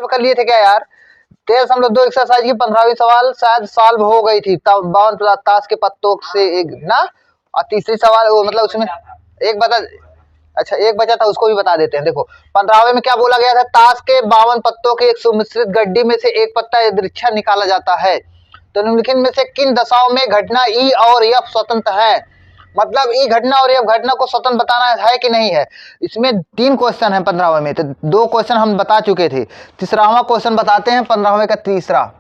Solve कर लिए थे क्या यार? 13.2 एक्सरसाइज की 15वीं सवाल शायद सॉल्व हो गई थी तब 52 ताश के पत्तों से एक ना, और तीसरी सवाल वो मतलब उसमें एक बता, अच्छा एक बचा था उसको भी बता देते हैं। देखो 15वें में क्या बोला गया था, ताश के 52 पत्तों के एक सुमिश्रित गड्डी में से एक पत्ता यादृच्छा निकाला जाता है, तो निम्नलिखित में से किन दशाओं में घटना ई और एफ स्वतंत्र है? मतलब ई घटना और एफ घटना को स्वतंत्र बताना है कि नहीं है। इसमें 3 क्वेश्चन है 15वें में, तो 2 क्वेश्चन हम बता चुके थे, तीसरावां क्वेश्चन बताते हैं 15वें का तीसरा।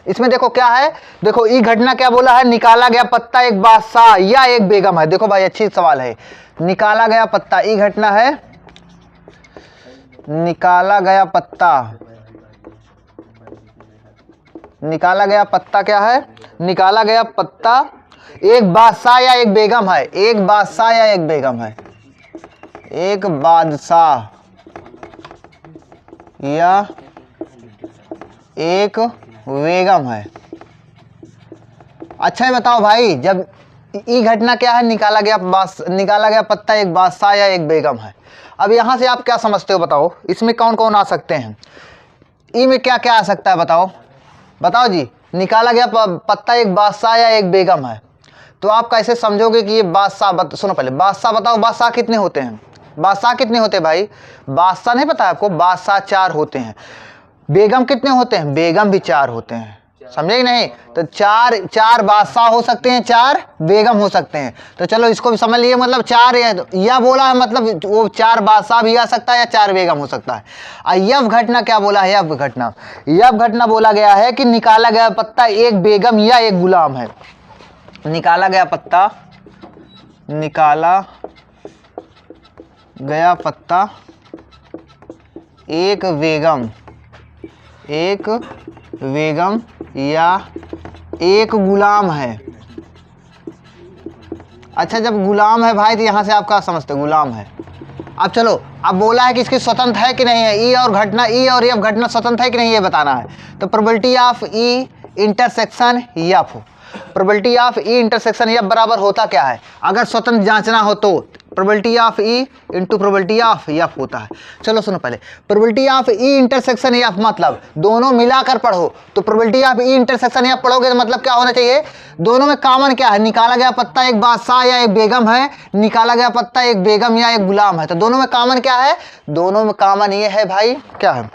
इसमें देखो क्या है, देखो ई घटना क्या बोला है, निकाला गया पत्ता एक बादशाह या एक बेगम है। देखो भाई अच्छी सवाल है, निकाला गया पत्ता, ई घटना है निकाला गया पत्ता, निकाला गया पत्ता क्या है, निकाला गया पत्ता एक बादशाह या एक बेगम है, एक बादशाह या एक बेगम है, एक बादशाह या एक बेगम है। अच्छा बताओ भाई, जब ई घटना क्या है, निकाला गया पत्ता एक बादशाह या एक बेगम है। अब यहां से आप क्या समझते हो बताओ, इसमें कौन कौन आ सकते हैं, ई में क्या क्या आ सकता है बताओ, बताओ जी। निकाला गया पत्ता एक बादशाह या एक बेगम है, तो आप कैसे समझोगे कि ये बादशाह, सुनो पहले बादशाह बताओ, बादशाह कितने होते हैं, बादशाह कितने होते हैं भाई, बादशाह नहीं पता आपको, बादशाह 4 होते हैं। बेगम कितने होते हैं, बेगम भी 4 होते हैं, समझे कि नहीं। तो 4 बादशाह हो सकते हैं, 4 बेगम हो सकते हैं। तो चलो इसको भी समझ लिए, मतलब 4 या बोला है, मतलब वो 4 बादशाह भी आ सकता है या 4 बेगम हो सकता है। यह घटना क्या बोला है, यह घटना बोला गया है कि निकाला गया पत्ता एक बेगम या एक गुलाम है। निकाला गया पत्ता, निकाला गया पत्ता एक बेगम या एक गुलाम है। अच्छा जब गुलाम है भाई, तो यहां से आप क्या समझते हो, गुलाम है। अब चलो, अब बोला है कि इसकी स्वतंत्र है कि नहीं है, ई और एफ घटना स्वतंत्र है कि नहीं ये बताना है। तो probability of E intersection F, probability of E intersection F बराबर होता क्या है, अगर स्वतंत्र जांचना हो तो probability of E into probability of F होता है। चलो सुनो पहले, probability of E intersection F मतलब दोनों मिलाकर पढ़ो, तो probability of E intersection F पढ़ोगे तो मतलब क्या होना चाहिए, दोनों में कॉमन क्या है, निकाला गया पत्ता एक बादशाह या एक बेगम है, निकाला गया पत्ता एक बेगम या एक गुलाम है। तो दोनों में कॉमन क्या है, दोनों में कॉमन ये है भाई, क्या है,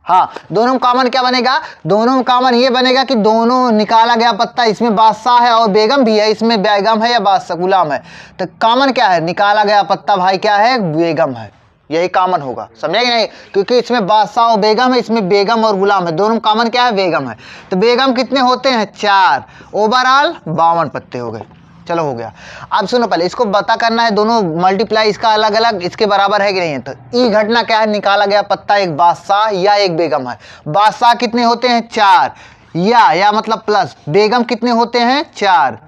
हाँ दोनों में कॉमन क्या बनेगा, दोनों में कॉमन ये बनेगा कि दोनों निकाला गया पत्ता, इसमें बादशाह है और बेगम भी है, इसमें बेगम है या बादशाह गुलाम है। तो कॉमन क्या है, निकाला गया पत्ता भाई क्या है, बेगम है, यही कॉमन होगा, समझे कि नहीं, क्योंकि इसमें बादशाह और बेगम है, इसमें बेगम और गुलाम है, दोनों कॉमन क्या है, बेगम है। तो बेगम कितने होते हैं, 4, ओवरऑल 52 पत्ते हो गए। चलो हो गया। अब सुनो पहले इसको बता करना है, दोनों मल्टीप्लाई इसका अलग अलग इसके बराबर है कि नहीं है। तो ई घटना क्या है, निकाला गया पत्ता एक बादशाह या एक बेगम है। बादशाह कितने होते हैं, 4, या मतलब प्लस, बेगम कितने होते हैं, 4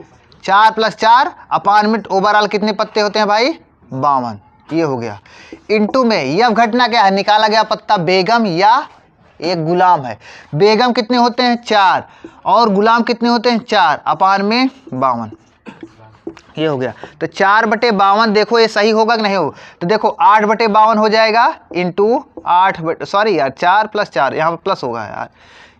+ 4 अपान में ओवरऑल कितने पत्ते होते हैं भाई, 52, ये हो गया। इंटू में यह घटना क्या है, निकाला गया पत्ता बेगम या एक गुलाम है। बेगम कितने होते हैं, 4 और गुलाम कितने होते हैं, 4 अपान में 52, ये हो गया। तो 4/52 देखो ये सही होगा कि नहीं हो, तो देखो 8/52 हो जाएगा इंटू 8 सॉरी यार 4 + 4 यहाँ पर प्लस होगा यार,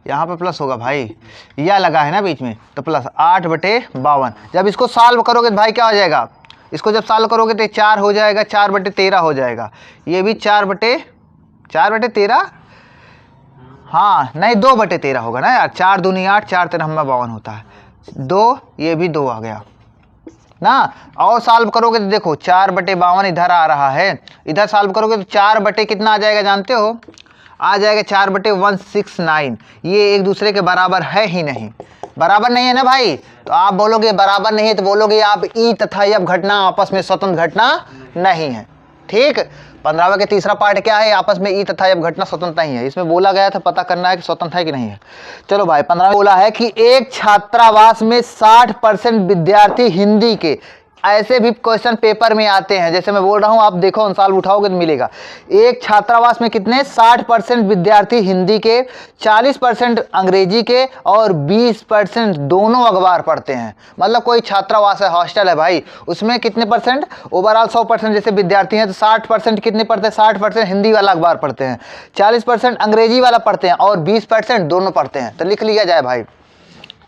यहाँ पर प्लस होगा भाई, यह लगा है ना बीच में, तो प्लस 8/52। जब इसको सॉल्व करोगे तो भाई क्या हो जाएगा, इसको जब सॉल्व करोगे तो 4 हो जाएगा, 4/13 हो जाएगा, ये भी 4/13 हाँ नहीं 2/13 होगा ना यार, 4 दूनी 8 4 13 52 होता है, 2 ये भी 2 आ गया ना। और सॉल्व करोगे तो देखो 4/52 इधर आ रहा है, इधर सॉल्व करोगे तो 4 कितना आ जाएगा जानते हो, आ जाएगा 4/169। ये एक दूसरे के बराबर है ही नहीं, बराबर नहीं है ना भाई। तो आप बोलोगे बराबर नहीं है तो बोलोगे आप ई तथा एफ घटना आपस में स्वतंत्र घटना नहीं है, ठीक। 15वें के तीसरा पार्ट क्या है, आपस में ई तथा एफ घटना स्वतंत्र नहीं है। इसमें बोला गया था पता करना है कि स्वतंत्र है कि नहीं है। चलो भाई 15 बोला है कि एक छात्रावास में 60% विद्यार्थी हिंदी के ऐसे भी क्वेश्चन पेपर में आते हैं, जैसे मैं बोल रहा हूं, आप देखो सवाल उठाओगे तो मिलेगा। एक छात्रावास में कितने 60% विद्यार्थी हिंदी के, 40% अंग्रेजी के और 20% दोनों अखबार पढ़ते हैं। मतलब कोई छात्रावास है, हॉस्टल है भाई, उसमें कितने परसेंट, ओवरऑल 100% जैसे विद्यार्थी हैं तो 60% कितने पढ़ते हैं, 60% हिंदी वाला अखबार पढ़ते हैं, 40% अंग्रेजी वाला पढ़ते हैं और 20% दोनों पढ़ते हैं। तो लिख लिया जाए भाई।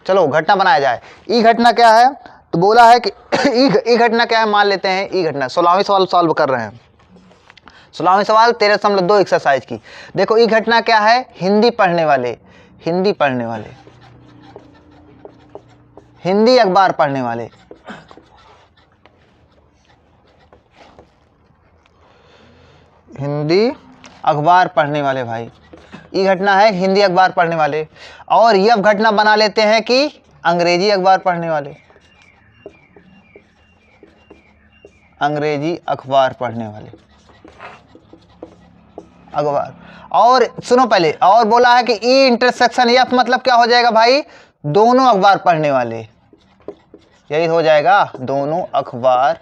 चलो घटना बनाया जाए। ई घटना क्या है, तो बोला है कि ई घटना क्या है, मान लेते हैं ई घटना। 16वां सवाल सॉल्व कर रहे हैं। 16वां सवाल 13.2 एक्सरसाइज की। देखो ई घटना क्या है, हिंदी पढ़ने वाले, हिंदी पढ़ने वाले, हिंदी अखबार पढ़ने वाले, हिंदी अखबार पढ़ने वाले भाई, ई घटना है हिंदी अखबार पढ़ने वाले। और यह घटना बना लेते हैं कि अंग्रेजी अखबार पढ़ने वाले, अंग्रेजी अखबार पढ़ने वाले अखबार। और सुनो पहले, और बोला है कि ई इंटरसेक्शन एफ मतलब क्या हो जाएगा भाई, दोनों अखबार पढ़ने वाले, यही हो जाएगा, दोनों अखबार,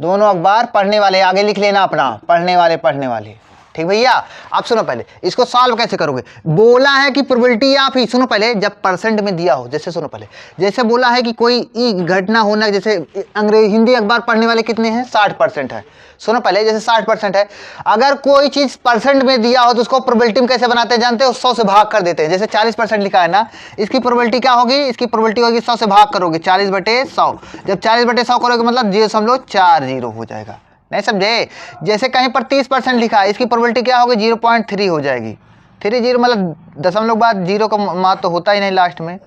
दोनों अखबार पढ़ने वाले। आगे लिख लेना अपना, पढ़ने वाले, पढ़ने वाले। ठीक भैया। आप सुनो पहले, इसको सॉल्व कैसे करोगे। बोला है कि प्रोबेबिलिटी ऑफ ही, सुनो पहले, जब परसेंट में दिया हो, जैसे सुनो पहले, जैसे बोला है कि कोई ई घटना होना, जैसे अंग्रेजी हिंदी अखबार पढ़ने वाले कितने हैं, 60% है। सुनो पहले, जैसे 60% है, अगर कोई चीज परसेंट में दिया हो तो उसको प्रोबेबिलिटी में कैसे बनाते हैं जानते हो, 100 से भाग कर देते हैं। जैसे 40% लिखा है ना, इसकी प्रोबेबिलिटी क्या होगी, इसकी प्रोबेबिलिटी होगी 100 से भाग करोगे, 40/100। जब 40/100 करोगे मतलब 0.40 हो जाएगा। नहीं समझे। जैसे कहीं पर 30% लिखा है, इसकी प्रोबेबिलिटी क्या होगी, 0.3 हो जाएगी। 30 मतलब दशमलव बाद जीरो का मान तो होता ही नहीं लास्ट में,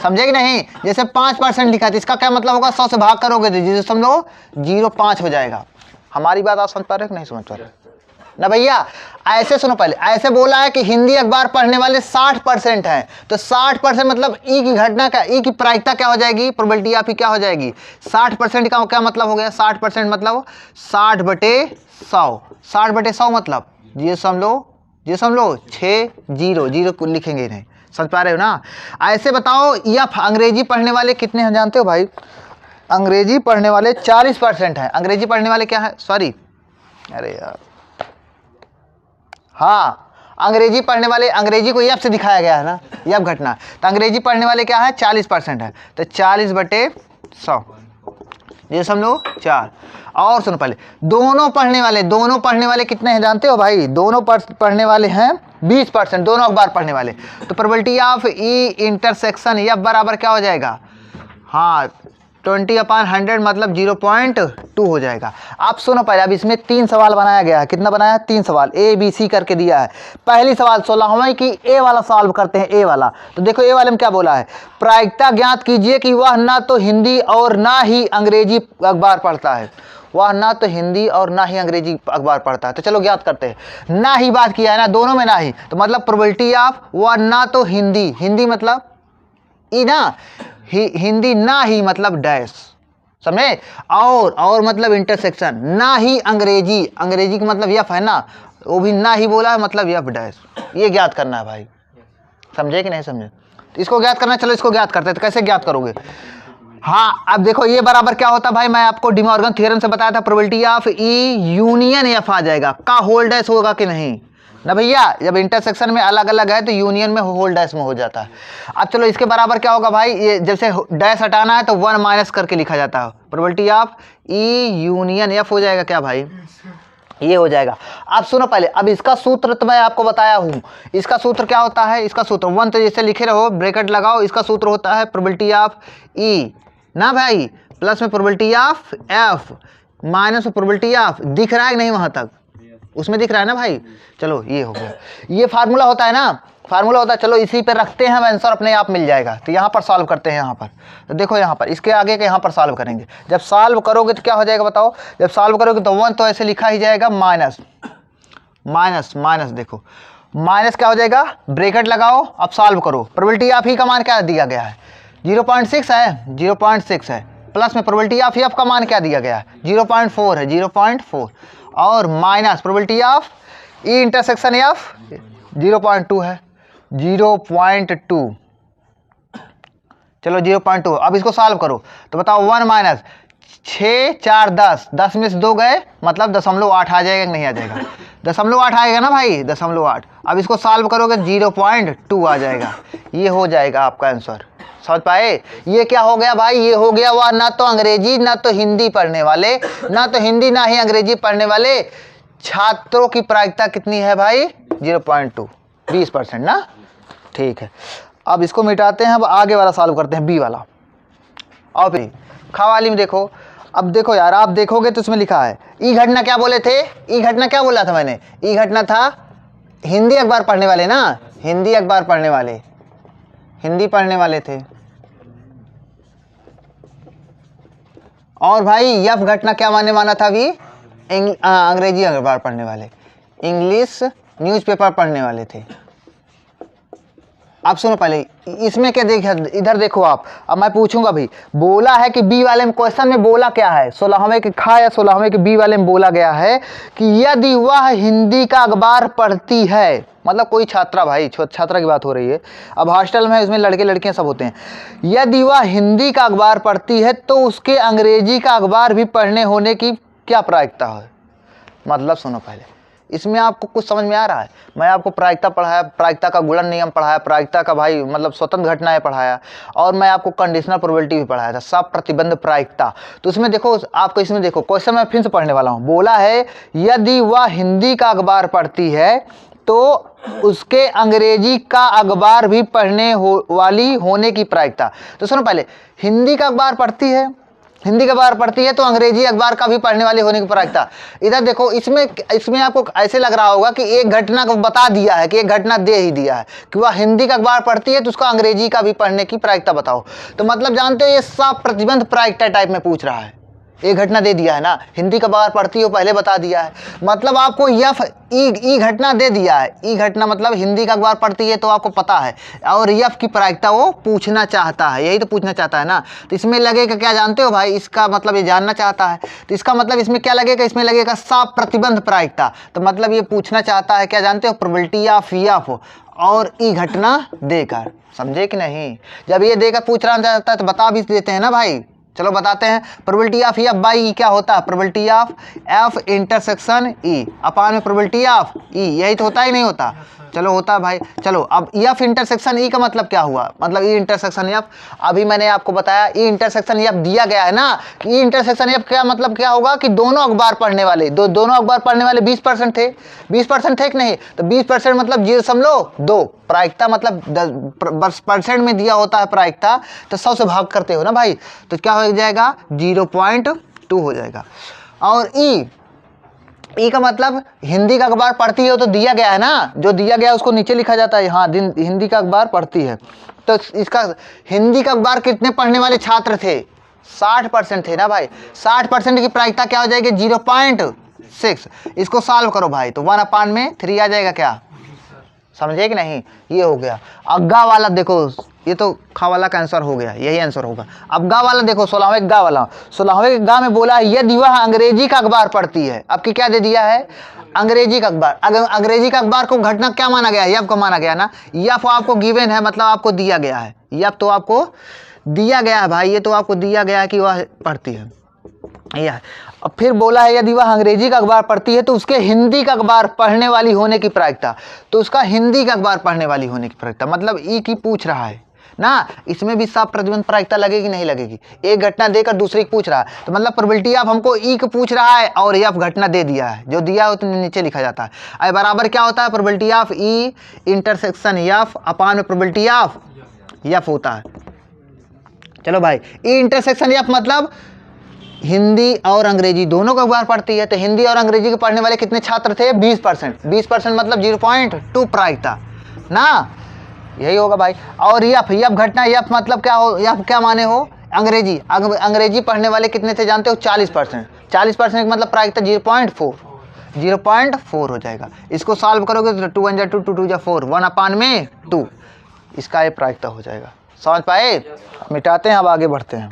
समझे कि नहीं। जैसे 5% लिखा है तो इसका क्या मतलब होगा, 100 से भाग करोगे तो 0.05 हो जाएगा। हमारी बात आप समझ पा रहे हो कि नहीं समझ पा रहे ना भैया। ऐसे सुनो पहले, ऐसे बोला है कि हिंदी अखबार पढ़ने वाले 60% हैं, तो 60% मतलब ई की घटना का, ई की प्रायिकता क्या हो जाएगी, प्रोबेबिलिटी आपकी क्या हो जाएगी, 60% का क्या मतलब हो गया, 60% मतलब 60/100, 60/100 मतलब 0.60 को लिखेंगे नहीं, समझ पा रहे हो ना। ऐसे बताओ, यह अंग्रेजी पढ़ने वाले कितने हैं जानते हो भाई, अंग्रेजी पढ़ने वाले 40% हैं। अंग्रेजी पढ़ने वाले क्या है, सॉरी, अरे यार, हाँ, अंग्रेजी पढ़ने वाले, अंग्रेजी को यब से दिखाया गया है ना, यब घटना, तो अंग्रेजी पढ़ने वाले क्या है, 40% है, तो 40/100, 0.4। और सुनो पहले, दोनों पढ़ने वाले, दोनों पढ़ने वाले कितने हैं जानते हो भाई, दोनों पढ़ने वाले हैं 20%, दोनों अखबार पढ़ने वाले। तो प्रोबेबिलिटी ऑफ ई इंटरसेक्शन यह बराबर क्या हो जाएगा, हाँ, 20/100 मतलब 0.2 हो जाएगा। आप सुनो पहले, अब इसमें 3 सवाल बनाया गया है। कितना बनाया है, 3 सवाल, ए बी सी करके दिया है। पहली सवाल 16वां की ए वाला सॉल्व करते हैं, ए वाला। तो देखो ए वाले में क्या बोला है, प्रायिकता ज्ञात कीजिए कि वह ना तो हिंदी और ना ही अंग्रेजी अखबार पढ़ता है, वह ना तो हिंदी और ना ही अंग्रेजी अखबार पढ़ता है। तो चलो ज्ञात करते हैं। ना ही बात किया है ना, दोनों में ना ही, तो मतलब प्रोबेबिलिटी ऑफ वह ना तो हिंदी, हिंदी मतलब ई ना, हिंदी ना ही मतलब डैश, समझे। और मतलब इंटरसेक्शन, ना ही अंग्रेजी, अंग्रेजी का मतलब यफ है ना, वो भी ना ही बोला है मतलब यफ डैश। ये ज्ञात करना है भाई, समझे कि नहीं समझे। तो इसको ज्ञात करना है, चलो इसको ज्ञात करते हैं। तो कैसे ज्ञात करोगे, हाँ, अब देखो ये बराबर क्या होता है भाई, मैं आपको डिमॉर्गन थ्योरम से बताया था, probability of E union F आ जाएगा, का होल डैश होगा कि नहीं ना भैया। जब इंटरसेक्शन में अलग अलग है तो यूनियन में होल डैश में हो जाता है। अब चलो इसके बराबर क्या होगा भाई, ये जैसे डैश हटाना है तो 1 माइनस करके लिखा जाता है, probability of E union F हो जाएगा क्या भाई, ये हो जाएगा। अब सुनो पहले, अब इसका सूत्र तो मैं आपको बताया हूं, इसका सूत्र क्या होता है, इसका सूत्र 1 तो जैसे लिखे रहो, ब्रैकेट लगाओ, इसका सूत्र होता है प्रोबेबिलिटी ऑफ ई ना भाई, प्लस में प्रोबेबिलिटी ऑफ एफ माइनस में प्रोबेबिलिटी ऑफ, दिख रहा है कि नहीं वहां तक, उसमें दिख रहा है ना भाई। चलो ये हो गया, ये फार्मूला होता है ना, फार्मूला होता है। चलो इसी पे रखते हैं, आंसर अपने आप मिल जाएगा। तो यहाँ पर सॉल्व करते हैं, यहाँ पर तो देखो, यहाँ पर इसके आगे के यहाँ पर सॉल्व करेंगे। जब सॉल्व करोगे तो क्या हो जाएगा बताओ, जब सॉल्व करोगे तो 1 तो ऐसे लिखा ही जाएगा, माइनस माइनस माइनस, देखो माइनस क्या हो जाएगा, ब्रैकेट लगाओ, अब सॉल्व करो। प्रोबेबिलिटी ऑफ ई का मान क्या दिया गया है, 0.6 है, 0.6 है, प्लस में प्रोबेबिलिटी ऑफ एफ का मान क्या दिया गया है, 0.4 है, 0.4, और minus probability of E intersection F 0.2 है, 0.2। चलो 0.2। अब इसको सॉल्व करो तो बताओ 1 माइनस 6 4 10, 10 में से 2 गए मतलब 0.8 आ जाएगा कि नहीं आ जाएगा? 0.8 आएगा ना भाई, 0.8। अब इसको सॉल्व करोगे 0.2 आ जाएगा। ये हो जाएगा आपका आंसर। समझ पाए? ये क्या हो गया भाई? ये हो गया वह ना तो अंग्रेजी ना तो हिंदी पढ़ने वाले, ना तो हिंदी ना ही अंग्रेजी पढ़ने वाले छात्रों की प्रायिकता कितनी है भाई? 0.2, 20% ना। ठीक है, अब इसको मिटाते हैं। अब आगे वाला सॉल्व करते हैं, बी वाला। और फिर खा वाली में देखो। अब देखो यार, आप देखोगे तो इसमें लिखा है ई घटना। क्या बोले थे? ई घटना क्या बोला था मैंने? ई घटना था हिंदी अखबार पढ़ने वाले ना, हिंदी अखबार पढ़ने वाले, हिंदी पढ़ने वाले थे। और भाई यफ घटना क्या माना था अभी? अंग्रेजी अखबार पढ़ने वाले, इंग्लिश न्यूज़पेपर पढ़ने वाले थे। आप सुनो पहले, इसमें क्या देखा, इधर देखो आप। अब मैं पूछूंगा भाई, बोला है कि बी वाले में क्वेश्चन में बोला क्या है? 16वें के खा या 16वें के बी वाले में बोला गया है कि यदि वह हिंदी का अखबार पढ़ती है, मतलब कोई छात्रा, भाई छात्रा की बात हो रही है, अब हॉस्टल में इसमें लड़के लड़कियां सब होते हैं। यदि वह हिंदी का अखबार पढ़ती है तो उसके अंग्रेजी का अखबार भी पढ़ने होने की क्या प्रायिकता है? मतलब सुनो पहले, इसमें आपको कुछ समझ में आ रहा है? मैं आपको प्रायिकता पढ़ाया, प्रायिकता का गुणन नियम पढ़ाया, प्रायिकता का भाई मतलब स्वतंत्र घटनाएं पढ़ाया, और मैं आपको कंडीशनल प्रोबेबिलिटी भी पढ़ाया था, सब प्रतिबंध प्रायिकता। तो इसमें देखो, आपको इसमें देखो क्वेश्चन मैं फिर से पढ़ने वाला हूँ। बोला है यदि वह हिंदी का अखबार पढ़ती है तो उसके अंग्रेजी का अखबार भी पढ़ने वाली होने की प्रायिकता। तो सुनो पहले, हिंदी का अखबार पढ़ती है, हिंदी का अखबार पढ़ती है तो अंग्रेजी अखबार का भी पढ़ने वाले होने की प्रायिकता। इधर देखो, इसमें आपको ऐसे लग रहा होगा कि एक घटना को बता दिया है, कि एक घटना दे ही दिया है कि वह हिंदी का अखबार पढ़ती है तो उसका अंग्रेजी का भी पढ़ने की प्रायिकता बताओ। तो मतलब जानते हो, ये सब प्रतिबंध प्रायिकता टाइप में पूछ रहा है। एक घटना दे दिया है ना, हिंदी का अखबार पढ़ती हो पहले बता दिया है, मतलब आपको यफ ई घटना दे दिया है। ई घटना मतलब हिंदी का अखबार पढ़ती है तो आपको पता है, और यफ की प्रायिकता वो पूछना चाहता है, यही तो पूछना चाहता है ना। तो इसमें लगेगा क्या जानते हो भाई? इसका मतलब ये जानना चाहता है, तो इसका मतलब इसमें क्या लगेगा? इसमें लगेगा साफ प्रतिबंध प्रायिकता। तो मतलब ये पूछना चाहता है क्या जानते हो? प्रोबेबिलिटी ऑफ यफ और ई घटना देकर। समझे कि नहीं? जब ये देकर पूछना चाहता है तो बता भी देते हैं ना भाई। चलो बताते हैं। Probability of F by E क्या होता है? Probability of F intersection E upon में प्रोबेबिलिटी ऑफ ई, यही तो होता ही नहीं होता? चलो होता है भाई। चलो अब एफ इंटरसेक्शन ई का मतलब क्या हुआ? मतलब ई इंटरसेक्शन एफ, अभी मैंने आपको बताया ई इंटरसेक्शन एफ दिया गया है ना, कि ई इंटरसेक्शन एफ क्या मतलब क्या होगा कि दोनों अखबार पढ़ने वाले, दोनों अखबार पढ़ने वाले 20% थे, 20% थे कि नहीं? तो 20% मतलब 0.2 प्रायिकता, मतलब 10% में दिया होता है प्रायिकता, तो 100 से भाग करते हो ना भाई, तो क्या हो जाएगा? 0.2 हो जाएगा। और ई का मतलब हिंदी का अखबार पढ़ती है तो दिया गया है ना, जो दिया गया है उसको नीचे लिखा जाता है। हाँ, हिंदी का अखबार पढ़ती है, तो इसका हिंदी का अखबार कितने पढ़ने वाले छात्र थे? 60% थे ना भाई। 60% की प्रायिकता क्या हो जाएगी? 0.6। इसको सॉल्व करो भाई, तो 1/3 आ जाएगा। क्या समझे कि नहीं? ये हो गया। अग्गा वाला देखो, ये तो खा वाला का आंसर हो गया, यही आंसर होगा। अब गा वाला देखो, 16वें गा वाला, 16वें गा में बोला यदि वह अंग्रेजी का अखबार पढ़ती है। अब की क्या दे दिया है? अंग्रेजी का अखबार। अगर अंग्रेजी का अखबार को घटना क्या माना गया है? यफ को माना गया ना। यफ आपको गिवन है, मतलब आपको दिया गया है। यफ तो आपको दिया गया है भाई, ये तो आपको दिया गया है कि वह पढ़ती है। यह अब फिर बोला है यदि वह अंग्रेजी का अखबार पढ़ती है तो उसके हिंदी का अखबार पढ़ने वाली होने की प्रायिकता। तो उसका हिंदी का अखबार पढ़ने वाली होने की प्रायिकता, मतलब ई की पूछ रहा है ना। इसमें भी साफ प्रतिबंध प्रायिकता लगेगी नहीं लगेगी? एक घटना देकर दूसरे की पूछ रहा है, तो मतलब प्रोबेबिलिटी ऑफ हमको ई को पूछ रहा है और एफ घटना दे दिया है, जो दिया है तो नीचे लिखा जाता है। अब बराबर क्या होता है? Probability of E intersection F upon में प्रोबेबिलिटी ऑफ एफ होता है। चलो भाई, ई इंटरसेक्शन एफ मतलब हिंदी और अंग्रेजी दोनों का अखबार पढ़ती है, तो हिंदी और अंग्रेजी के पढ़ने वाले कितने छात्र थे? 20%। 20% मतलब 0.2 प्रायिकता ना, यही होगा भाई। और यफ घटना, यफ मतलब क्या हो? यफ क्या माने हो? अंग्रेजी। अंग्रेजी पढ़ने वाले कितने थे जानते हो? 40%। 40% मतलब प्रायिकता 0.4 हो जाएगा। इसको सॉल्व करोगे तो 2 1 2 2 2 4 1/2, इसका ये प्रायिकता हो जाएगा। समझ पाए? मिटाते हैं, अब आगे बढ़ते हैं।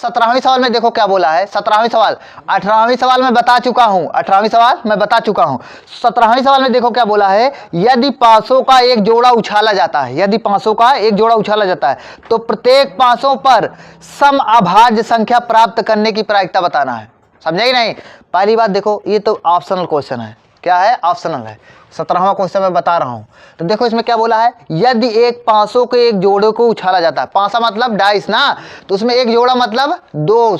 17वें सवाल में देखो क्या बोला है, 17वें सवाल, 18वें सवाल में बता चुका हूं, 18वें सवाल मैं बता चुका हूं। 17वें सवाल में देखो क्या बोला है, यदि पासों का एक जोड़ा उछाला जाता है, यदि पासों का एक जोड़ा उछाला जाता है तो प्रत्येक पासों पर सम अभाज्य संख्या प्राप्त करने की प्रायिकता बताना है। समझे कि नहीं? पहली बात देखो, ये तो ऑप्शनल क्वेश्चन है। क्या है? ऑप्शनल है। 17वां क्वेश्चन मैं बता रहा हूं। तो देखो इसमें क्या बोला है, यदि एक पासों के एक जोड़े को उछाला जाता है, पासा मतलब डाइस ना, तो उसमें एक जोड़ा मतलब दो,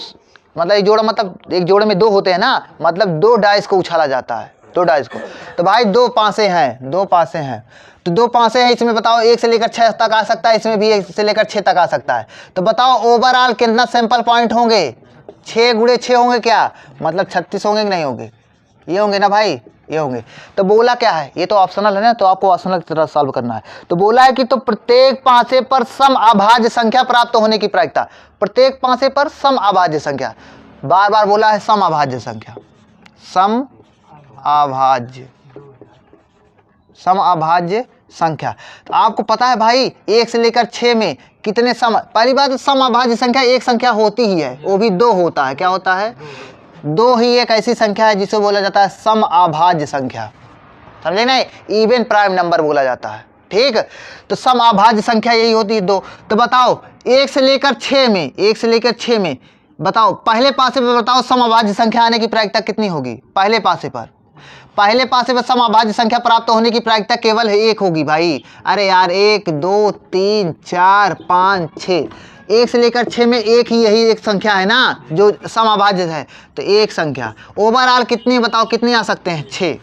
मतलब एक जोड़ा मतलब एक जोड़े में दो होते हैं ना, मतलब दो डाइस को उछाला जाता है, दो डाइस को। तो भाई दो पासे हैं, दो पासे हैं, तो दो पासे हैं, इसमें बताओ 1 से लेकर 6 तक आ सकता है, इसमें भी 1 से लेकर 6 तक आ सकता है। तो बताओ ओवरऑल कितना सैंपल पॉइंट होंगे? 6 गुणे 6 होंगे क्या, मतलब 36 होंगे कि नहीं होंगे? ये होंगे ना भाई, ये होंगे। तो बोला क्या है, ये तो ऑप्शनल है ना, तो आपको ऑप्शनल की तरह सॉल्व करना है। तो बोला है कि तो प्रत्येक पासे पर सम अभाज्य संख्या प्राप्त होने की प्रायिकता, प्रत्येक पासे पर सम अभाज्य संख्या, बार बार बोला है सम अभाज्य संख्या, सम अभाज्य, सम अभाज्य संख्या। तो आपको पता है भाई 1 से लेकर 6 में कितने सम, पहली बात सम अभाज्य संख्या एक संख्या होती ही है, वो भी दो होता है। क्या होता है? दो ही एक ऐसी संख्या है जिसे बोला जाता है सम अभाज्य संख्या। समझे नहीं? इवन प्राइम नंबर बोला जाता है। ठीक, तो सम अभाज्य संख्या यही होती है दो। तो बताओ 1 से लेकर 6 में, 1 से लेकर 6 में बताओ पहले पासे पर बताओ सम अभाज्य संख्या आने की प्रायिकता कितनी होगी? पहले पासे पर, पहले पासे पर सम अभाज्य संख्या प्राप्त होने की प्रायिकता केवल एक होगी भाई। अरे यार 1 2 3 4 5 6, 1 से लेकर 6 में एक ही यही एक संख्या है ना जो सम अभाज्य है, तो एक संख्या। ओवरऑल कितनी बताओ, कितनी आ सकते हैं? 6।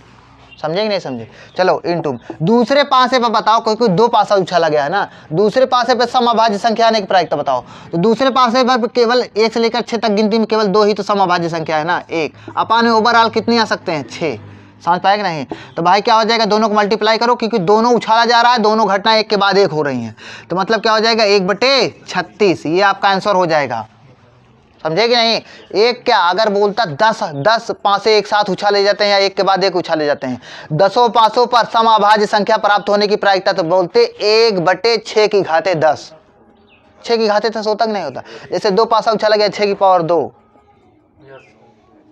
समझे कि नहीं समझे? चलो इनटू दूसरे पासे पर बताओ, कोई दो पासा उछाला गया है ना, दूसरे पासे पर सम अभाज्य संख्या आने की प्रायिकता बताओ। तो दूसरे पासे पर केवल 1 से लेकर 6 तक गिनती में केवल दो ही तो सम अभाज्य संख्या है ना, एक। अपन ओवरऑल कितनी आ सकते हैं? 6। समझ पाएगा नहीं? तो भाई क्या हो जाएगा, दोनों को मल्टीप्लाई करो, क्योंकि दोनों उछाला जा रहा है, दोनों घटना एक के बाद एक हो रही हैं, तो मतलब क्या हो जाएगा 1/36, ये आपका आंसर हो जाएगा। समझे कि नहीं? एक क्या अगर बोलता 10 पासे एक साथ उछाले जाते हैं या एक के बाद एक उछाले जाते हैं, 10 पासों पर सम अभाज्य संख्या प्राप्त होने की प्रायिकता, तो बोलते 1/6 की घाते 10, 6 की घाते 10 होता नहीं होता? जैसे 2 पासा उछाला गया 6 की पावर 2,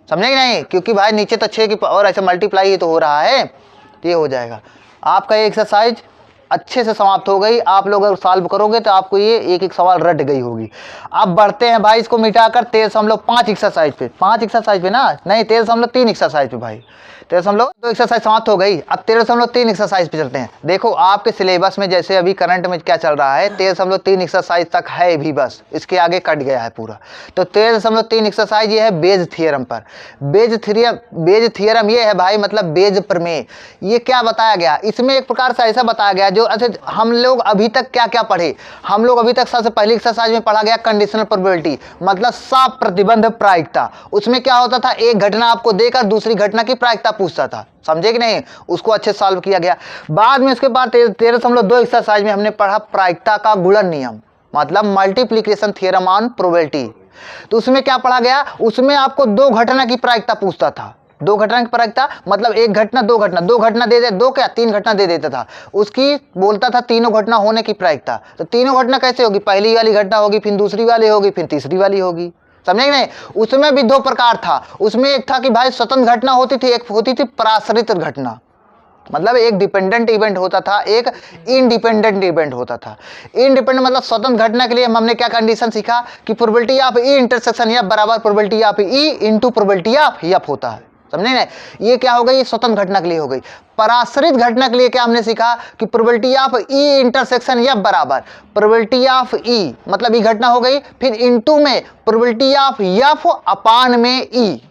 समझे कि नहीं? क्योंकि भाई नीचे तो 6 की पावर ऐसे मल्टीप्लाई ही तो हो रहा है, तो ये हो जाएगा। आपका ये एक्सरसाइज अच्छे से समाप्त हो गई। आप लोग अगर सॉल्व करोगे तो आपको ये एक एक सवाल रट गई होगी। अब बढ़ते हैं भाई इसको मिटाकर 13.5 एक्सरसाइज पे, 5 एक्सरसाइज पे ना, नहीं 13.3 एक्सरसाइज पे भाई, 13.2 एक्सरसाइज समाप्त हो गई। अब 13.3 एक्सरसाइज पे चलते हैं। देखो आपके सिलेबस में जैसे अभी करंट में क्या चल रहा है, 13.3 एक्सरसाइज तक है भी, बस इसके आगे कट गया है पूरा। तो 13.3 एक्सरसाइज ये है बेज थ्योरम पर। बेज थ्योरम ये है भाई, मतलब बेज प्रमेय। ये क्या बताया गया इसमें, एक प्रकार से ऐसा बताया गया जो अच्छा हम लोग अभी तक क्या क्या पढ़े, हम लोग अभी तक सबसे पहली एक्सरसाइज में पढ़ा गया कंडीशनल प्रोबेबिलिटी, मतलब साफ प्रतिबंध प्रायिकता। उसमें क्या होता था, एक घटना आपको देकर दूसरी घटना की प्रायिकता पूछता था। समझे कि नहीं? उसको अच्छे से सॉल्व किया गया। बाद में उसके बाद 13.2 एक्सरसाइज में हमने पढ़ा प्रायिकता का गुणन नियम, मतलब मल्टीप्लिकेशन थ्योरम ऑन प्रोबेबिलिटी। तो उसमें क्या पढ़ा गया, उसमें आपको दो घटना की प्रायिकता पूछता था। दो घटना की प्रायिकता मतलब एक घटना दो घटना दे दे, दो क्या 3 घटना दे देता था, उसकी बोलता था तीनों घटना होने की प्रायिकता। तो तीनों घटना कैसे होगी, पहली वाली घटना होगी, फिर दूसरी वाली होगी, फिर तीसरी वाली होगी। समझे नहीं? उसमें भी दो प्रकार था। उसमें एक था कि भाई स्वतंत्र घटना होती थी, एक होती थी पराश्रित घटना, मतलब एक डिपेंडेंट इवेंट होता था, एक इंडिपेंडेंट इवेंट होता था। इंडिपेंडेंट मतलब स्वतंत्र घटना के लिए हमने क्या कंडीशन सीखा कि probability of E intersection F बराबर probability of E into probability of F होता है। समझे ना? ये क्या हो गई, ये स्वतंत्र घटना के लिए हो गई। पराश्रित घटना के लिए क्या हमने सीखा कि probability of E intersection F बराबर प्रोबेबिलिटी ऑफ ई, मतलब ई घटना हो गई, फिर इनटू में प्रोबेबिलिटी ऑफ एफ अपान में ई।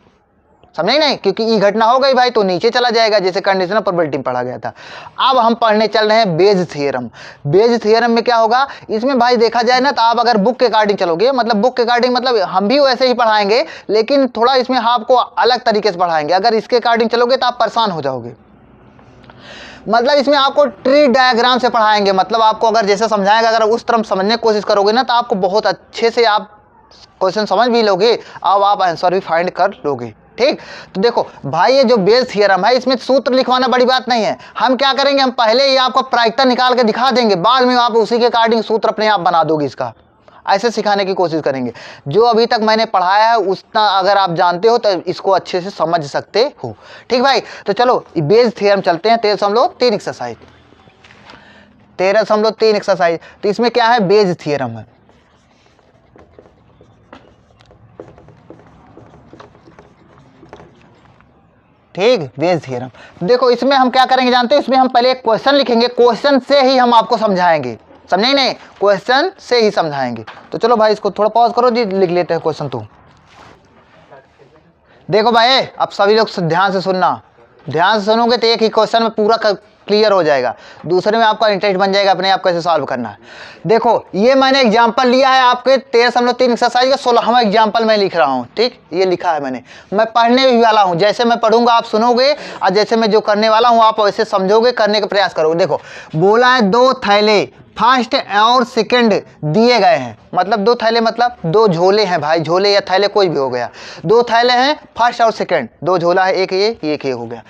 समझे नहीं? क्योंकि ई घटना हो गई भाई तो नीचे चला जाएगा, जैसे कंडीशनल प्रोबेबिलिटी में पढ़ा गया था। अब हम पढ़ने चल रहे हैं बेज थ्योरम। बेज थ्योरम में क्या होगा, इसमें भाई देखा जाए ना तो आप अगर बुक के अकॉर्डिंग चलोगे, मतलब बुक के अकॉर्डिंग मतलब हम भी वैसे ही पढ़ाएंगे, लेकिन थोड़ा इसमें आपको अलग तरीके से पढ़ाएंगे। अगर इसके अकॉर्डिंग चलोगे तो आप परेशान हो जाओगे। मतलब इसमें आपको ट्री डायग्राम से पढ़ाएंगे, मतलब आपको अगर जैसे समझाएगा, अगर उस तरफ समझने की कोशिश करोगे ना तो आपको बहुत अच्छे से आप क्वेश्चन समझ भी लोगे, अब आप आंसर भी फाइंड कर लोगे। ठीक, तो देखो भाई ये जो बेज थ्योरम है इसमें सूत्र लिखवाना बड़ी बात नहीं है। हम क्या करेंगे, हम पहले ही आपको प्रायिकता निकाल के दिखा देंगे, बाद में आप उसी के अकॉर्डिंग सूत्र अपने आप बना दोगे इसका। ऐसे सिखाने की कोशिश करेंगे। जो अभी तक मैंने पढ़ाया है उतना अगर आप जानते हो तो इसको अच्छे से समझ सकते हो। ठीक भाई, तो चलो बेज थ्योरम चलते हैं। 13.3 एक्सरसाइज, 13.3 एक्सरसाइज। तो इसमें क्या है, बेज थ्योरम है। ठीक, बेज थ्योरम। देखो इसमें हम क्या करेंगे जानते हो, इसमें हम पहले एक क्वेश्चन लिखेंगे, क्वेश्चन से ही हम आपको समझाएंगे, समझे नहीं, क्वेश्चन से ही समझाएंगे। तो चलो भाई इसको थोड़ा पॉज करो जी, लिख लेते हैं क्वेश्चन। तो देखो भाई अब सभी लोग ध्यान से सुनना, ध्यान से सुनोगे तो एक ही क्वेश्चन में पूरा क्लियर हो जाएगा, दूसरे में आपका इंटरेस्ट बन जाएगा अपने आप कैसे सॉल्व करना है। देखो ये मैंने एग्जांपल लिया है आपके 13.3 एक्सरसाइज का 16वां एग्जांपल मैं लिख रहा हूँ। ठीक, ये लिखा है मैंने, मैं पढ़ने भी वाला हूँ, जैसे मैं पढ़ूंगा आप सुनोगे और जैसे मैं जो करने वाला हूँ आप वैसे समझोगे, करने का प्रयास करोगे। देखो बोला है 2 थैले फर्स्ट और सेकंड दिए गए हैं, मतलब 2 थैले मतलब 2 झोले हैं भाई, झोले या थैले कोई भी हो गया, 2 थैले हैं फर्स्ट और सेकंड, 2 झोला है, एक ये हो गया।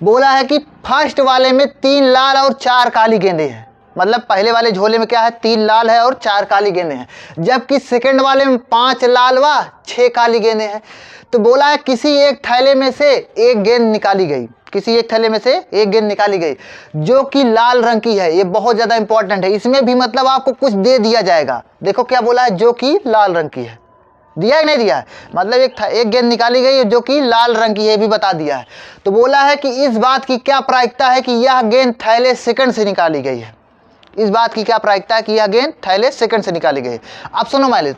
बोला है कि फर्स्ट वाले में 3 लाल और 4 काली गेंदें हैं, मतलब पहले वाले झोले में क्या है, 3 लाल है और 4 काली गेंदें हैं, जबकि सेकंड वाले में 5 लाल व 6 काली गेंदें हैं। तो बोला है किसी एक थैले में से एक गेंद निकाली गई, किसी एक थैले में से एक गेंद निकाली गई जो कि लाल रंग की है। ये बहुत ज्यादा इंपॉर्टेंट है, इसमें भी मतलब आपको कुछ दे दिया जाएगा। देखो क्या बोला है, जो कि लाल रंग की है, दिया है नहीं दिया है, मतलब एक गेंद निकाली गई है जो कि लाल रंग की है, भी बता दिया है। तो बोला है कि इस बात की क्या प्रायिकता है कि यह गेंद थैले सेकंड से निकाली गई है, इस बात की क्या प्रायिकता है कि यह गेंद थैले सेकंड से निकाली गई। अब सुनो मालिक,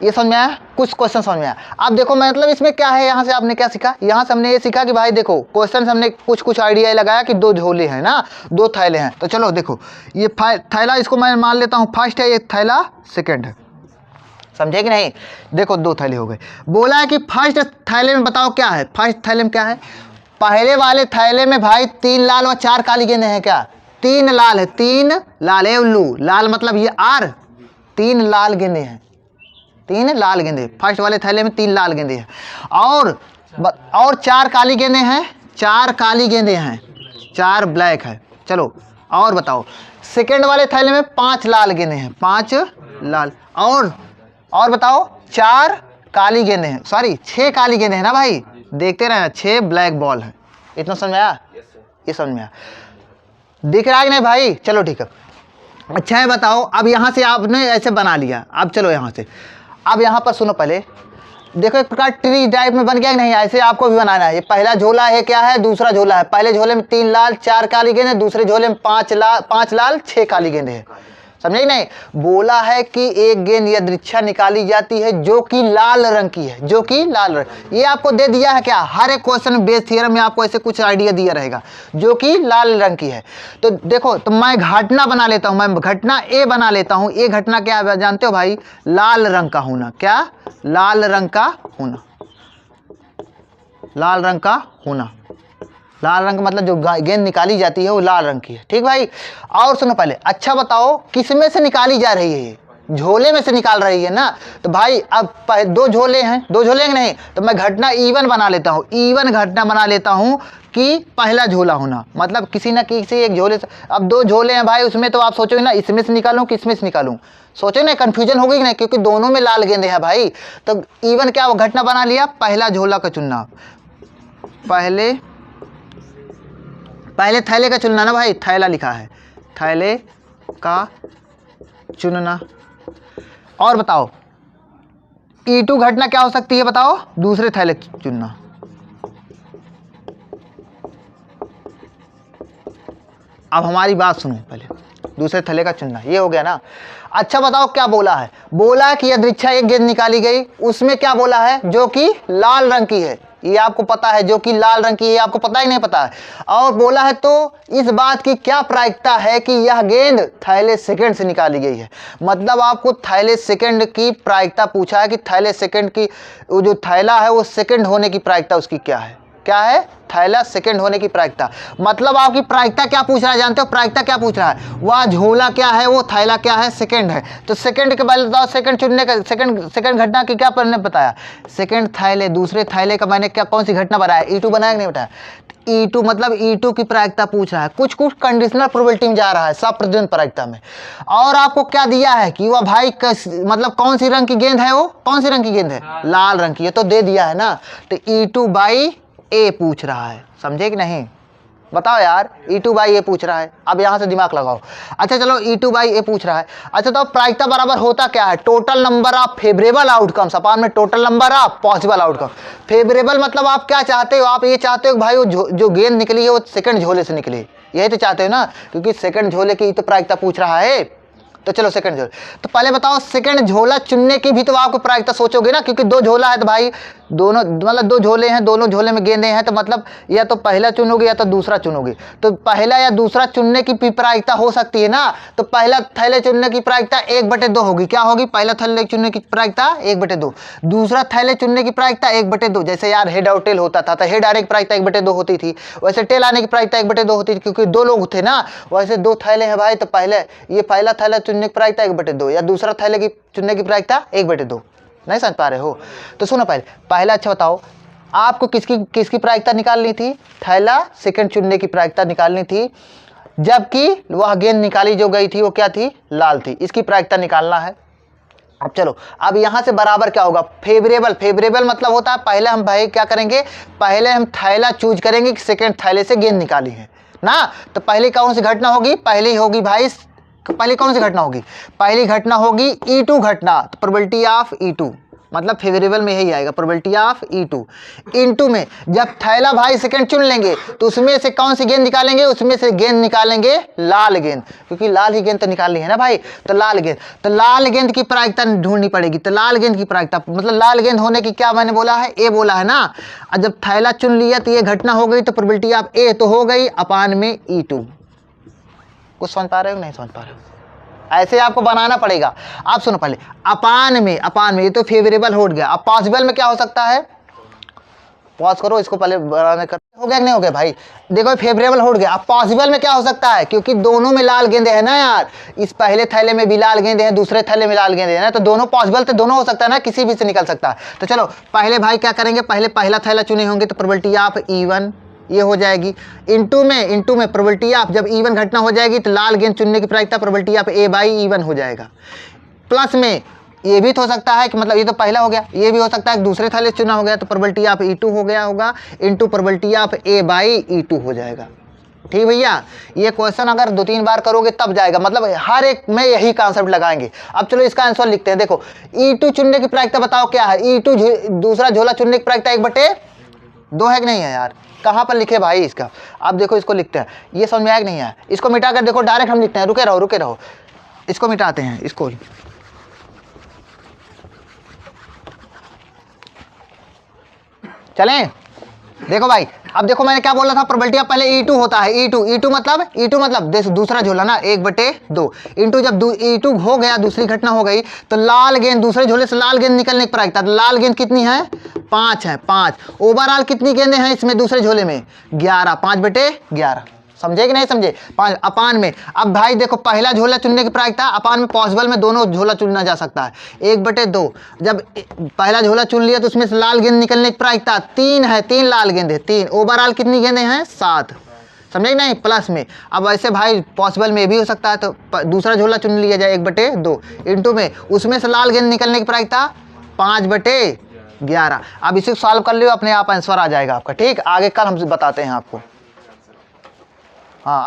ये समझ में आया, कुछ क्वेश्चन समझ में आया। अब देखो मतलब इसमें क्या है, यहाँ से आपने क्या सीखा, यहाँ से हमने ये सीखा कि भाई देखो क्वेश्चन से हमने कुछ आइडिया लगाया कि 2 झोले हैं ना, 2 थैले हैं। तो चलो देखो ये थैला, इसको मैं मान लेता हूँ फर्स्ट है, ये थैला सेकंड है, समझे कि नहीं। देखो 2 थैले हो गए। बोला है कि फर्स्ट थैले में बताओ क्या है, फर्स्ट थैले में क्या है, पहले वाले थैले में भाई 3 लाल और 4 काली गेंदें हैं। क्या 3 लाल है, 3 लाल है, उल्लू लाल मतलब ये आर, 3 लाल गेंदें हैं, 3 लाल गेंदे फर्स्ट वाले थैले में 3 लाल गेंदे हैं, और 4 काली गेंदें हैं, 4 काली गेंदें हैं, 4 ब्लैक है। चलो और बताओ, सेकंड वाले थैले में 5 लाल गेंदें हैं, 5 लाल, और बताओ 4 काली गेंदें हैं, सॉरी 6 काली गेंदें हैं ना भाई, देखते रहना, 6 ब्लैक बॉल है। इतना समझ में आया, ये समझ में आया, दिख रहा है कि नहीं भाई। चलो ठीक है, अच्छा है बताओ। अब यहाँ से आपने ऐसे बना लिया, अब चलो यहाँ से, अब यहाँ पर सुनो पहले, देखो एक प्रकार ट्री टाइप में बन गया कि नहीं, ऐसे आपको भी बनाना है। ये पहला झोला है क्या है, दूसरा झोला है, पहले झोले में 3 लाल 4 काली गेंदें, दूसरे झोले में 5 लाल 6 काली गेंदें हैं, समझे नहीं। बोला है कि एक गेंद यादृच्छा निकाली जाती है जो कि लाल रंग की है, जो कि लाल रंग, ये आपको दे दिया है क्या, हर एक क्वेश्चन बेस थ्योरम में आपको ऐसे कुछ आइडिया दिया रहेगा, जो कि लाल रंग की है। तो देखो, तो मैं घटना बना लेता हूं, मैं घटना ए बना लेता हूं। ये घटना क्या है जानते हो भाई, लाल रंग का होना, क्या लाल रंग का होना, लाल रंग का होना, लाल रंग मतलब जो गेंद निकाली जाती है वो लाल रंग की है। ठीक भाई, और सुनो पहले, अच्छा बताओ किस में से निकाली जा रही है, झोले में से निकाल रही है ना। तो भाई अब 2 झोले हैं, 2 झोले नहीं, तो मैं घटना ईवन बना लेता हूँ, ईवन घटना बना लेता हूँ कि पहला झोला होना, मतलब किसी ना किसी एक झोले से। अब 2 झोले हैं भाई, उसमें तो आप सोचोगे ना इसमें से निकालूं किसमें से निकालूं, सोचो ना, कंफ्यूजन होगी ना, क्योंकि दोनों में लाल गेंदे हैं भाई। तो ईवन क्या घटना बना लिया, पहला झोला का चुनना, पहले थैले का चुनना ना भाई, थैला लिखा है, थैले का चुनना। और बताओ E2 घटना क्या हो सकती है, बताओ दूसरे थैले चुनना। अब हमारी बात सुनो पहले, दूसरे थैले का चुनना, ये हो गया ना। अच्छा बताओ क्या बोला है, बोला कि यादृच्छा एक गेंद निकाली गई, उसमें क्या बोला है, जो कि लाल रंग की है, ये आपको पता है, जो कि लाल रंग की है, आपको पता ही नहीं पता है। और बोला है तो इस बात की क्या प्रायिकता है कि यह गेंद थैले सेकंड से निकाली गई है, मतलब आपको थैले सेकंड की प्रायिकता पूछा है कि थैले सेकंड की, वो जो थैला है वो सेकंड होने की प्रायिकता उसकी क्या है, क्या है, थैला सेकंड होने की प्रायिकता। मतलब आपकी प्रायिकता क्या पूछ रहा है, जानते हो प्रायिकता क्या पूछ रहा है? वह झोला क्या है, वो थैला क्या है, सेकंड है। तो सेकंड के बारे में बताओ, सेकंड चुनने का, सेकंड घटना की क्या मैंने बताया? सेकंड थैले, दूसरे थैले का मैंने क्या कौन सी घटना बनाया? E2 बनाया कि नहीं बताया? E2 मतलब E2 की प्रायिकता पूछ रहा है। कुछ कुछ कंडीशनल प्रोबेबिलिटी में जा रहा है, सब प्रतिद्वंद प्रायिकता में। और आपको क्या दिया है कि वह भाई मतलब कौन सी रंग की गेंद है, वो कौन सी रंग की गेंद है? लाल रंग की। ये तो दे दिया है ना। तो E2/A पूछ रहा है, समझे कि नहीं? बताओ यार, E2/A पूछ रहा है। अब यहां से दिमाग लगाओ। अच्छा चलो, E2/A पूछ रहा है। अच्छा तो प्रायिकता बराबर होता क्या है? Total number of favourable outcomes upon में total number of possible outcome. Favourable मतलब आप क्या चाहते हो? आप ये चाहते हो भाई वो जो गेंद निकली है वो सेकंड झोले से निकली, यही तो चाहते हो ना, क्योंकि सेकंड झोले की तो प्रायिकता पूछ रहा है। तो चलो सेकंड झोला, तो पहले बताओ सेकंड झोला चुनने की भी तो आपको प्रायिकता सोचोगे ना, क्योंकि दो झोला है तो भाई दोनों मतलब दो झोले हैं, दोनों झोले में गेंदें हैं, तो मतलब या तो पहला चुनोगे या तो दूसरा चुनोगे। तो पहला या दूसरा चुनने की भी प्रायिकता हो सकती है ना। तो पहला थैले चुनने की प्रायिकता 1/2 होगी। क्या होगी? पहला थैले चुनने की प्रायिकता 1/2, दूसरा थैले चुनने की प्रायिकता 1/2। जैसे यार हेड और टेल होता था तो हेड आने की प्रायिकता 1/2 होती थी, वैसे टेल आने की प्रायिकता 1/2 होती थी, क्योंकि दो लोग थे ना। वैसे दो थैले हैं भाई, तो पहले ये पहला थैला चुनने की प्रायिकता 1/2 या दूसरा थैले की चुनने की प्रायिकता 1/2। नहीं समझ पा रहे हो? तो सुनो पहला अच्छा बताओ, आपको किसकी प्रायिकता निकालनी थी? थैला सेकंड चुनने की प्रायिकता निकालनी थी, जबकि वह गेंद निकाली जो गई थी वो क्या थी? लाल थी। इसकी प्रायिकता निकालना है। अब चलो, अब यहां से बराबर क्या होगा? फेवरेबल मतलब होता है पहले हम भाई क्या करेंगे, पहले हम थैला चूज करेंगे कि सेकंड थैले से गेंद निकाली है ना। तो पहली कौन सी घटना होगी? पहली होगी भाई, पहली कौन सी घटना होगी? पहली घटना होगी E2 घटना। तो प्रोबेबिलिटी ऑफ E2 मतलब फेवरेबल में यही आएगा, प्रोबेबिलिटी ऑफ E2 इनटू में जब थैला भाई सेकंड चुन लेंगे तो उसमें से कौन सी गेंद निकालेंगे? उसमें से गेंद निकालेंगे लाल गेंद, क्योंकि लाल ही गेंद तो निकालनी है ना भाई। तो लाल गेंद, तो लाल गेंद की प्रायिकता ढूंढनी पड़ेगी। तो लाल गेंद की प्रायिकता मतलब लाल गेंद होने की क्या मैंने बोला है? A बोला है ना। और जब थैला चुन लिया तो ये घटना हो गई, तो प्रोबेबिलिटी ऑफ A तो हो गई अपान में E2। कुछ समझ पा रहे हो? नहीं समझ पा रहे हो? ऐसे आपको बनाना पड़ेगा। आप सुनो पहले, अपान में ये तो फेवरेबल हो गया। अब पॉसिबल में क्या हो सकता है? पॉज करो इसको, पहले बनाने कर। हो गया कि नहीं हो गया भाई? देखो फेवरेबल हो गया। अब पॉसिबल में क्या हो सकता है? क्योंकि दोनों में लाल गेंदे हैं ना यार, इस पहले थैले में भी लाल गेंदे हैं, दूसरे थैले में लाल गेंदे हैं ना, तो दोनों पॉसिबल तो दोनों हो सकता है ना, किसी भी से निकल सकता है। तो चलो पहले भाई क्या करेंगे, पहले पहला थैला चुने होंगे तो प्रोबेबिलिटी ऑफ E1 ये हो जाएगी। इनटू में प्रोबेबिलिटी ऑफ जब E1 घटना हो जाएगी तो लाल गेंद चुनने की प्रायिकता प्रोबेबिलिटी ऑफ A/E1 हो जाएगा। प्लस में ये भी तो हो सकता है कि मतलब ये तो पहला हो गया, ये भी हो सकता है कि दूसरे थैले चुना हो गया तो प्रोबेबिलिटी ऑफ E2 हो गया होगा, इनटू प्रोबेबिलिटी ऑफ A/E2 हो जाएगा। ठीक भैया, ये क्वेश्चन अगर 2-3 बार करोगे तब जाएगा, मतलब हर एक में यही कॉन्सेप्ट लगाएंगे। अब चलो इसका आंसर लिखते हैं। देखो E2 चुनने की प्रायिकता बताओ क्या है? E2 दूसरा झोला चुनने की प्रायिकता 1/2 है कि नहीं है यार? कहाँ पर लिखे भाई इसका? अब देखो इसको लिखते हैं, ये समझ में आया कि नहीं है? इसको मिटा कर देखो, डायरेक्ट हम लिखते हैं। रुके रहो, इसको मिटाते हैं इसको। चलें, देखो भाई, अब देखो मैंने क्या बोला था, प्रोबेबिलिटी पहले E2 होता है। E2 मतलब दूसरा झोला ना 1/2 इंटू जब E2 हो गया, दूसरी घटना हो गई तो लाल गेंद, दूसरे झोले से लाल गेंद निकलने की प्रायिकता। लाल गेंद कितनी है? 5 है। 5 ओवरऑल कितनी गेंदें हैं इसमें दूसरे झोले में? 11। 5/11 समझे कि नहीं समझे? 5 अपान में। अब भाई देखो पहला झोला चुनने की प्रायिकता अपान में पॉसिबल में दोनों झोला चुनना जा सकता है। 1/2 जब पहला झोला चुन लिया तो उसमें से लाल गेंद निकलने की प्रायिकता 3 है। 3 लाल गेंद है। 3 ओवरऑल कितनी गेंदें हैं? 7 समझे नहीं? प्लस में। अब ऐसे भाई पॉसिबल में भी हो सकता है, तो दूसरा झोला चुन लिया जाए 1/2 इंटू में उसमें से लाल गेंद निकलने की प्रायिकता 5/11। अब इसे सॉल्व कर लियो, अपने आप आंसर आ जाएगा आपका। ठीक, आगे कल हम बताते हैं आपको।